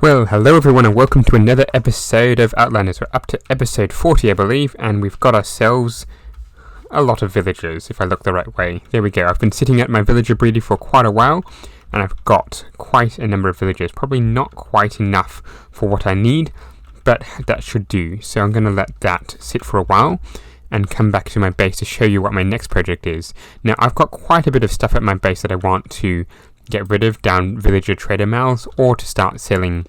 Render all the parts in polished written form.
Well, hello everyone and welcome to another episode of Outlanders. We're up to episode 40 I believe, and we've got ourselves a lot of villagers, if I look the right way. There we go. I've been sitting at my villager breeder for quite a while, and I've got quite a number of villagers. Probably not quite enough for what I need, but that should do. So I'm going to let that sit for a while and come back to my base to show you what my next project is. Now, I've got quite a bit of stuff at my base that I want to get rid of down villager trader mouths, or to start selling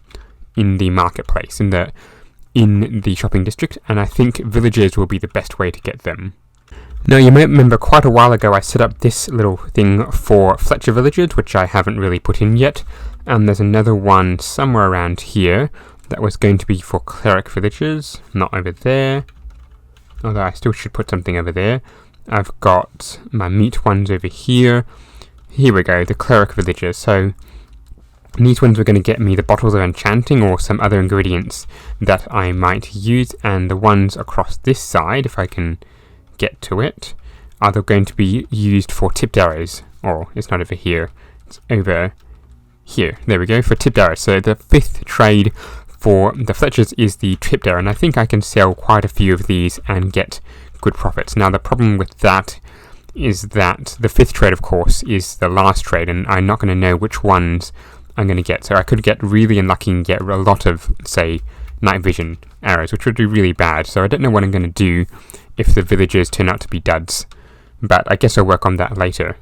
in the marketplace, in the shopping district, and I think villagers will be the best way to get them. Now, you might remember quite a while ago I set up this little thing for Fletcher villagers, which I haven't really put in yet, and there's another one somewhere around here that was going to be for cleric villagers, not over there, although I still should put something over there. I've got my meat ones over here. Here we go, the cleric villagers. So these ones were going to get me the bottles of enchanting or some other ingredients that I might use, and the ones across this side, if I can get to it, are going to be used for tipped arrows. Or it's not over here, it's over here. There we go, for tipped arrows. So the fifth trade for the Fletchers is the tipped arrow, and I think I can sell quite a few of these and get good profits. Now, the problem with that is that the fifth trade, of course, is the last trade, and I'm not going to know which ones I'm going to get. So I could get really unlucky and get a lot of, say, night vision arrows, which would be really bad. So I don't know what I'm going to do if the villagers turn out to be duds, but I guess I'll work on that later.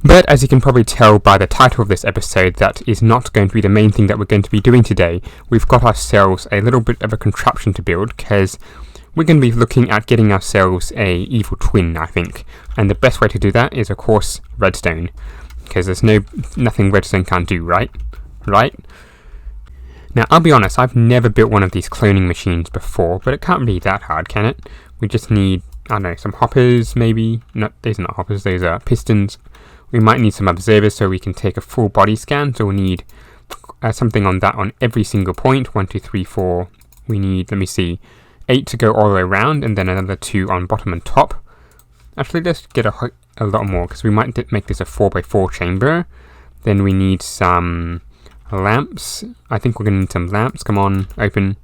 But as you can probably tell by the title of this episode, that is not going to be the main thing that we're going to be doing today. We've got ourselves a little bit of a contraption to build, because we're going to be looking at getting ourselves a evil twin, I think. And the best way to do that is, of course, redstone, because there's nothing redstone can't do, right? Now, I'll be honest, I've never built one of these cloning machines before, but it can't be that hard, can it? We just need, I don't know, some hoppers, maybe. No, these are not hoppers, those are pistons. We might need some observers so we can take a full body scan, so we'll need something on that on every single point. 1, 2, 3, 4. We need, let me see, 8 to go all the way around, and then another 2 on bottom and top. Actually, let's get a lot more, because we might make this a 4x4 chamber. Then we need some lamps. I think we're going to need some lamps. Come on, open.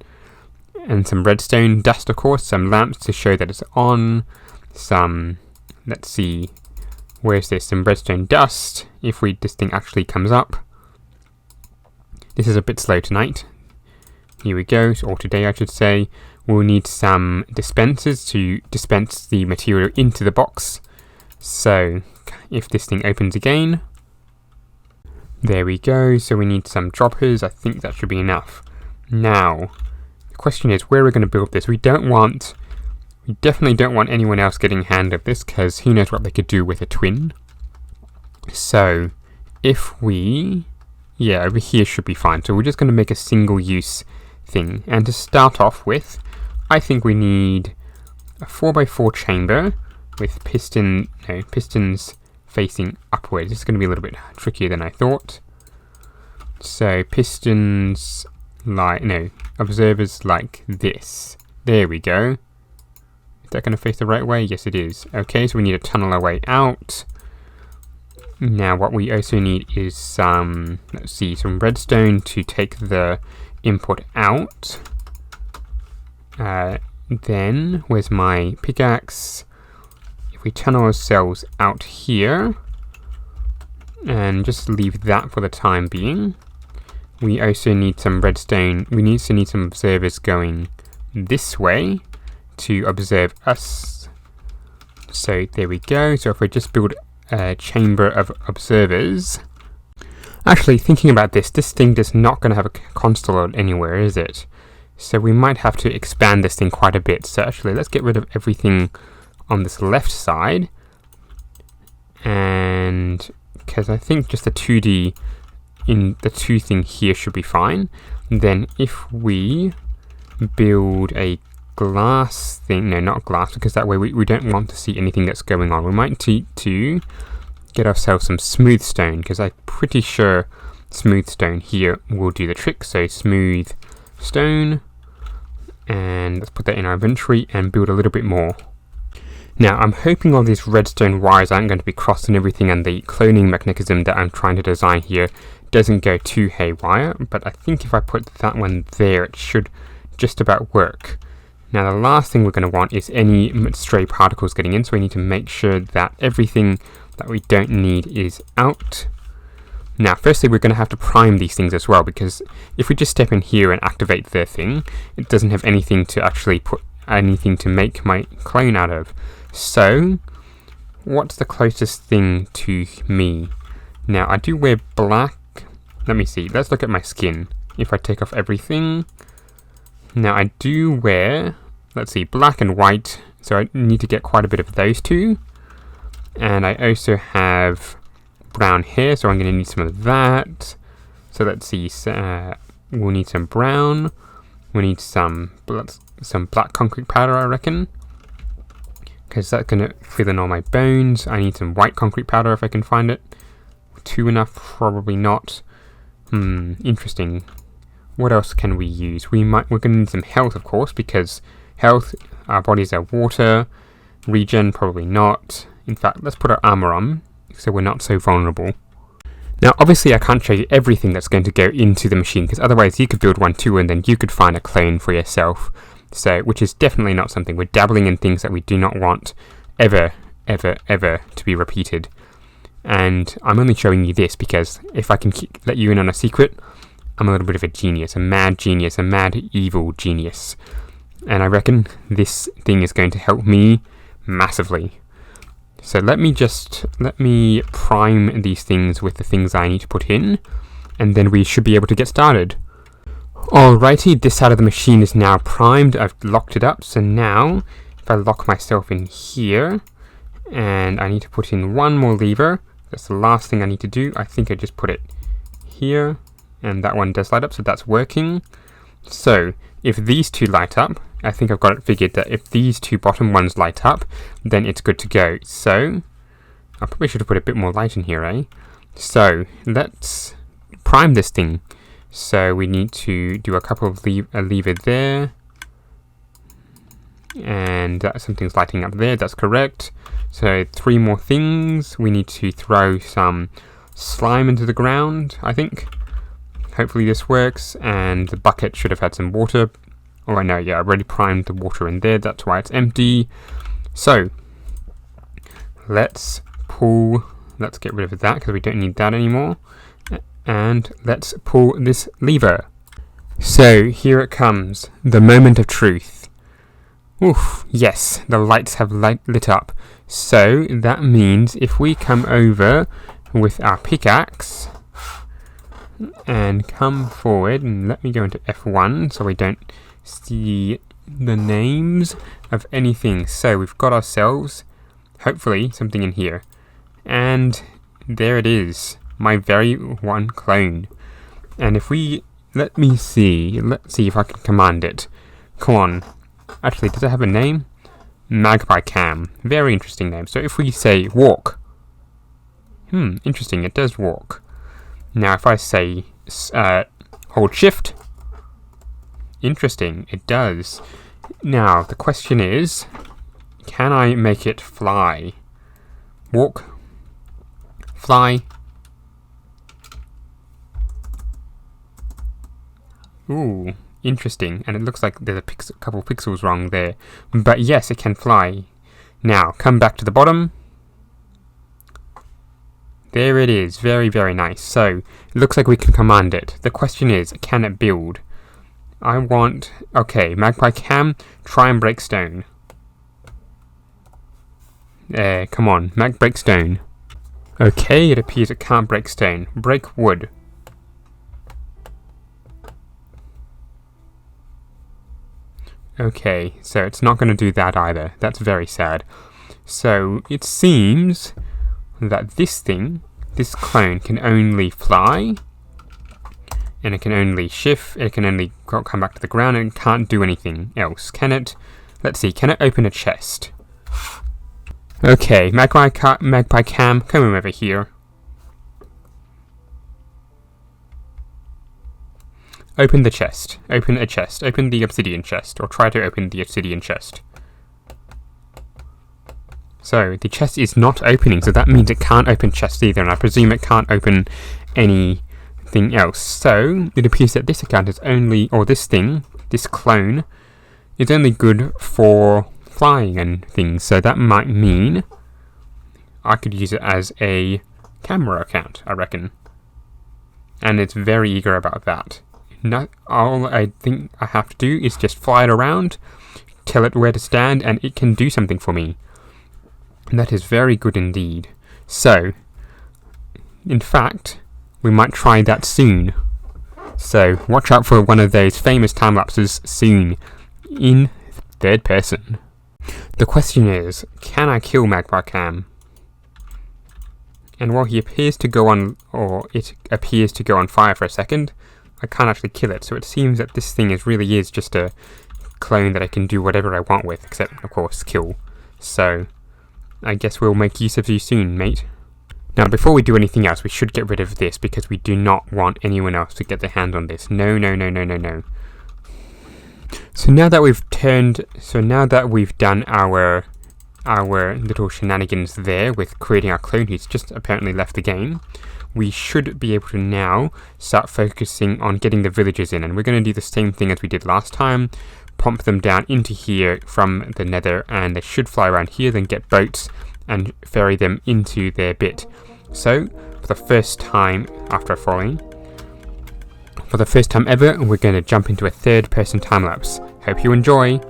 And some redstone dust, of course. Some lamps to show that it's on. Some, let's see, where's this? Some redstone dust, if this thing actually comes up. This is a bit slow tonight. Here we go, or today I should say. We'll need some dispensers to dispense the material into the box. So, if this thing opens again, there we go. So we need some droppers. I think that should be enough. Now, the question is where we're going to build this. We definitely don't want anyone else getting a hand of this, because who knows what they could do with a twin. So, if we, over here should be fine. So we're just going to make a single use thing. And to start off with, I think we need a 4x4 chamber with pistons facing upwards. This is going to be a little bit trickier than I thought. So pistons observers like this. There we go. Is that going to face the right way? Yes, it is. Okay, so we need to tunnel our way out. Now what we also need is some redstone to take the input out. Then, where's my pickaxe? If we tunnel ourselves out here, and just leave that for the time being, we also need some redstone. We also need some observers going this way to observe us. So there we go. So if we just build a chamber of observers. Actually, thinking about this thing is not going to have a console anywhere, is it? So we might have to expand this thing quite a bit. So actually, let's get rid of everything on this left side. And because I think just the 2D in the 2 thing here should be fine. And then if we build a glass thing, no, not glass, because that way we don't want to see anything that's going on. We might need to get ourselves some smooth stone, because I'm pretty sure smooth stone here will do the trick. So smooth stone, and let's put that in our inventory and build a little bit more. Now, I'm hoping all these redstone wires aren't going to be crossed and everything, and the cloning mechanism that I'm trying to design here doesn't go too haywire, but I think if I put that one there, it should just about work. Now the last thing we're going to want is any stray particles getting in, so we need to make sure that everything that we don't need is out. Now firstly we're going to have to prime these things as well, because if we just step in here and activate the thing, it doesn't have anything to actually put anything to make my clone out of. So what's the closest thing to me? Now I do wear black. Let me see, let's look at my skin. If I take off everything, now I do wear, let's see, black and white, so I need to get quite a bit of those two. And I also have brown hair, so I'm going to need some of that. So let's see, we'll need some brown, we need some black concrete powder, I reckon, because that's going to fill in all my bones. I need some white concrete powder if I can find it. 2 enough? Probably not. Interesting. What else can we use? We're going to need some health, of course, because health, our bodies are water. Regen, probably not. In fact, let's put our armor on, so we're not so vulnerable. Now, obviously, I can't show you everything that's going to go into the machine, because otherwise you could build one too, and then you could find a clone for yourself. So, which is definitely not something. We're dabbling in things that we do not want ever to be repeated. And I'm only showing you this because if I can let you in on a secret, I'm a little bit of a genius, a mad evil genius. And I reckon this thing is going to help me massively. So let me prime these things with the things I need to put in, and then we should be able to get started. Alrighty, this side of the machine is now primed. I've locked it up, so now if I lock myself in here, and I need to put in one more lever. That's the last thing I need to do. I think I just put it here, and that one does light up, so that's working. So if these two light up, I think I've got it figured that if these two bottom ones light up, then it's good to go. So I probably should have put a bit more light in here, eh? So let's prime this thing. So we need to do a couple of a lever there, and something's lighting up there. That's correct. So 3 more things. We need to throw some slime into the ground, I think. Hopefully this works, and the bucket should have had some water. Oh, I know, yeah, I already primed the water in there, that's why it's empty. So, let's get rid of that, because we don't need that anymore. And let's pull this lever. So, here it comes, the moment of truth. Oof, yes, the lights have lit up. So, that means if we come over with our pickaxe, and come forward, and let me go into F1 so we don't see the names of anything. So we've got ourselves, hopefully, something in here. And there it is, my very one clone. And if we, let's see if I can command it. Come on. Actually, does it have a name? Magpie Cam. Very interesting name. So if we say walk. Interesting, it does walk. Now if I say hold shift. Interesting, it does. Now the question is, can I make it fly? Walk. Fly. Ooh, interesting. And it looks like there's a couple pixels wrong there. But yes, it can fly. Now, come back to the bottom. There it is. Very, very nice. So, it looks like we can command it. The question is, can it build? Okay, Magpie Cam, try and break stone. Come on, break stone. Okay, it appears it can't break stone. Break wood. Okay, so it's not going to do that either. That's very sad. So, it seems that this clone can only fly, and it can only shift, it can only come back to the ground, and it can't do anything else. Can it? Let's see, can it open a chest? Okay, Magpie Cam, come over here. Open the chest. Open a chest. Open the obsidian chest, or try to open the obsidian chest. So, the chest is not opening, so that means it can't open chests either, and I presume it can't open any something else. So it appears that this account is only, or this clone, is only good for flying and things. So that might mean I could use it as a camera account, I reckon. And it's very eager about that. All I think I have to do is just fly it around, tell it where to stand, and it can do something for me. And that is very good indeed. So, in fact, we might try that soon. So, watch out for one of those famous time lapses soon, in third person. The question is, can I kill Magpie Cam? And while he appears to go on, or it appears to go on fire for a second, I can't actually kill it. So it seems that this thing really is just a clone that I can do whatever I want with, except, of course, kill. So, I guess we'll make use of you soon, mate. Now, before we do anything else, we should get rid of this, because we do not want anyone else to get their hand on this. No, no, no, no, no, no. So now that we've done our little shenanigans there with creating our clone who's just apparently left the game, we should be able to now start focusing on getting the villagers in, and we're going to do the same thing as we did last time, prompt them down into here from the nether, and they should fly around here, then get boats and ferry them into their bit. So, for the first time after falling, for the first time ever, we're going to jump into a third person time lapse. Hope you enjoy!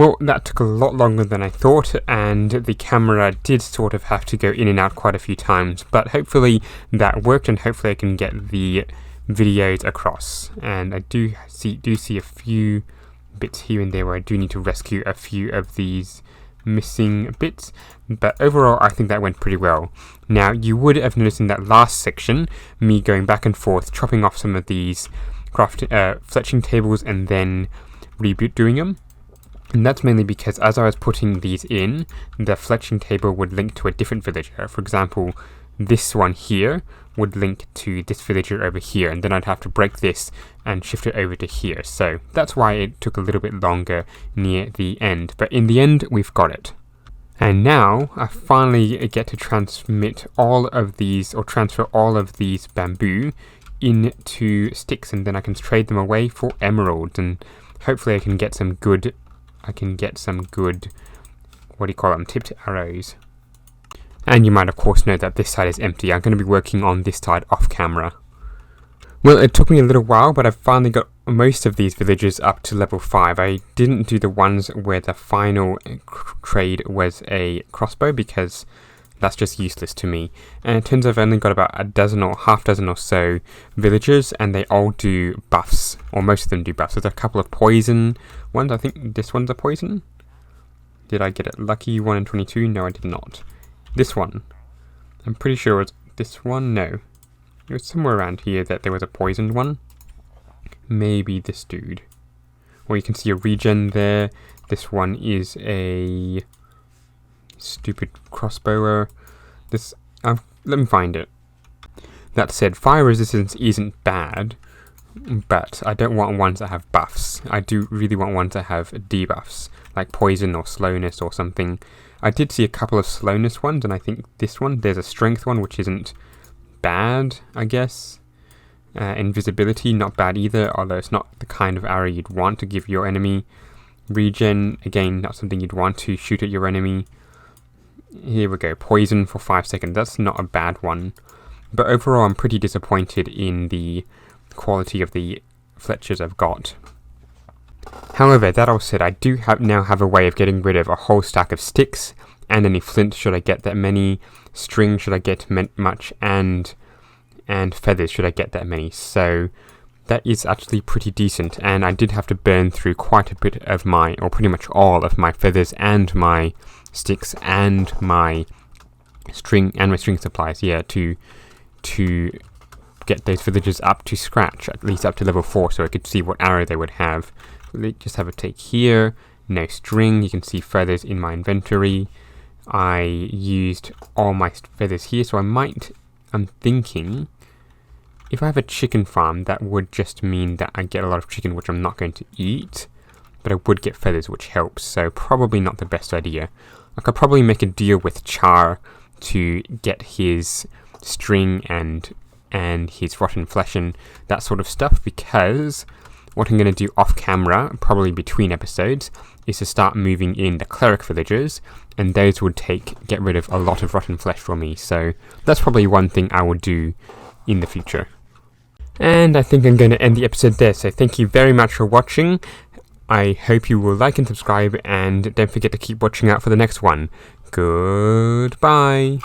Well, that took a lot longer than I thought, and the camera did sort of have to go in and out quite a few times, but hopefully that worked, and hopefully I can get the videos across. And I do see a few bits here and there where I do need to rescue a few of these missing bits, but overall I think that went pretty well. Now, you would have noticed in that last section me going back and forth, chopping off some of these fletching tables and then redoing them. And that's mainly because as I was putting these in, the fletching table would link to a different villager. For example, this one here would link to this villager over here, and then I'd have to break this and shift it over to here. So that's why it took a little bit longer near the end. But in the end, we've got it. And now I finally get to transmit all of these, or transfer all of these bamboo into sticks, and then I can trade them away for emeralds, and hopefully I can get some good what do you call them, tipped arrows. And you might of course know that this side is empty. I'm going to be working on this side off camera. Well, it took me a little while, but I've finally got most of these villages up to level 5. I didn't do the ones where the final trade was a crossbow, because that's just useless to me. And it turns out I've only got about a dozen or half dozen or so villagers, and they all do buffs, or most of them do buffs. There's a couple of poison ones. I think this one's a poison. Did I get it lucky? 1 in 22? No, I did not. This one, I'm pretty sure it's this one. No, it was somewhere around here that there was a poisoned one. Maybe this dude. Or you can see a regen there. This one is a stupid crossbower. This, let me find it. That said, fire resistance isn't bad, but I don't want ones that have buffs. I do really want ones that have debuffs, like poison or slowness or something. I did see a couple of slowness ones, and I think this one, there's a strength one, which isn't bad, I guess. Invisibility, not bad either, although it's not the kind of arrow you'd want to give your enemy. Regen, again, not something you'd want to shoot at your enemy. Here we go, poison for 5 seconds. That's not a bad one. But overall, I'm pretty disappointed in the quality of the fletchers I've got. However, that all said, I do now have a way of getting rid of a whole stack of sticks and any flint should I get that many, string should I get much, and feathers should I get that many. So that is actually pretty decent, and I did have to burn through quite a bit of my, or pretty much all of my feathers and my sticks and my string supplies, yeah, to get those villagers up to scratch, at least up to level 4, so I could see what arrow they would have. Let's just have a take here. No string. You can see feathers in my inventory. I used all my feathers here, so I'm thinking if I have a chicken farm, that would just mean that I get a lot of chicken, which I'm not going to eat, but I would get feathers, which helps, so probably not the best idea. I could probably make a deal with Char to get his string and his rotten flesh and that sort of stuff, because what I'm going to do off camera, probably between episodes, is to start moving in the cleric villagers, and those would get rid of a lot of rotten flesh for me, so that's probably one thing I will do in the future. And I think I'm going to end the episode there, so thank you very much for watching. I hope you will like and subscribe, and don't forget to keep watching out for the next one. Goodbye!